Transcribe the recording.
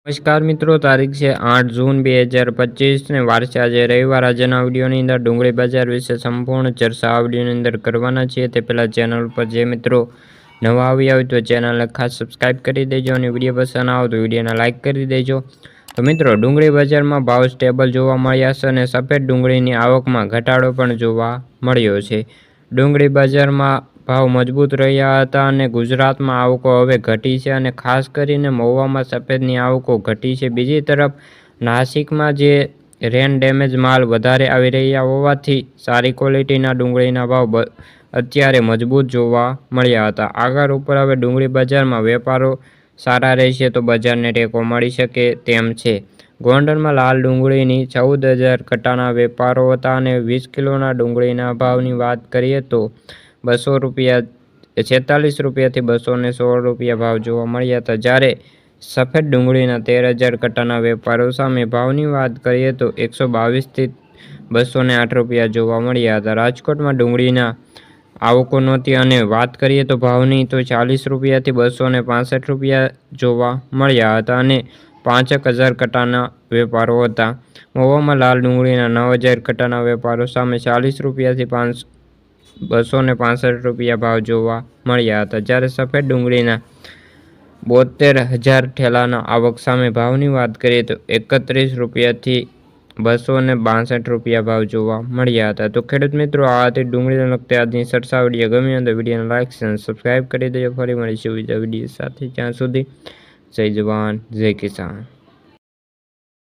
નમસ્કાર મિત્રો, તારીખ છે 8 જૂન 2025 ને વાર છે આજે રવિવાર। આજના વિડીયોની અંદર ડુંગળી બજાર વિશે સંપૂર્ણ ચર્ચા આ વિડીયોની અંદર કરવાના છીએ। તે પહેલાં ચેનલ પર જે મિત્રો નવા આવ્યા હોય તો ચેનલને ખાસ સબસ્ક્રાઈબ કરી દેજો અને વિડીયો પસંદ આવે તો વિડીયોને લાઇક કરી દેજો। તો મિત્રો, ડુંગળી બજારમાં ભાવ સ્ટેબલ જોવા મળ્યા છે અને સફેદ ડુંગળીની આવકમાં ઘટાડો પણ જોવા મળ્યો છે। ડુંગળી બજારમાં ભાવ મજબૂત રહ્યા હતા અને ગુજરાતમાં આવકો હવે ઘટી છે અને ખાસ કરીને મહુવામાં સફેદની આવકો ઘટી છે। બીજી તરફ નાસિકમાં જે રેન ડેમેજ માલ વધારે આવી રહ્યા હોવાથી સારી ક્વોલિટીના ડુંગળીના ભાવ અત્યારે મજબૂત જોવા મળ્યા હતા। આગળ ઉપર હવે ડુંગળી બજારમાં વેપારો સારા રહેશે તો બજારને ટેકો મળી શકે તેમ છે। ગોંડલમાં લાલ ડુંગળીની 14,000 કટ્ટાના વેપારો હતા અને 20 કિલોના ડુંગળીના ભાવની વાત કરીએ તો 200 રૂપિયા 46 રૂપિયાથી 216 રૂપિયા ભાવ જોવા મળ્યા હતા। જ્યારે સફેદ ડુંગળીના 13,000 કટ્ટાના વેપારો સામે ભાવની વાત કરીએ તો 122થી 208 રૂપિયા જોવા મળ્યા હતા। રાજકોટમાં ડુંગળીના આવકો નહોતી અને વાત કરીએ તો ભાવની તો 40 રૂપિયાથી 265 રૂપિયા જોવા મળ્યા હતા અને 5,000 કટ્ટાના વેપારો હતા। મહુવામાં લાલ ડુંગળીના 9,000 કટ્ટાના વેપારો સામે 40 રૂપિયાથી 265 રૂપિયા ભાવ જોવા મળ્યા હતા। જ્યારે સફેદ ડુંગળીના 72,000 ઠેલાના આવક સામે ભાવની વાત કરીએ તો 31 રૂપિયાથી 262 રૂપિયા ભાવ જોવા મળ્યા હતા। તો ખેડૂત મિત્રો, આ હતી ડુંગળીને લગતી આજની ચર્ચા। વિડીયો ગમ્યો તો વિડીયોને લાઇક અને સબસ્ક્રાઈબ કરી દેજો। ફરી મળીશું બીજા વિડીયો સાથે, ત્યાં સુધી જય જવાન જય કિસાન।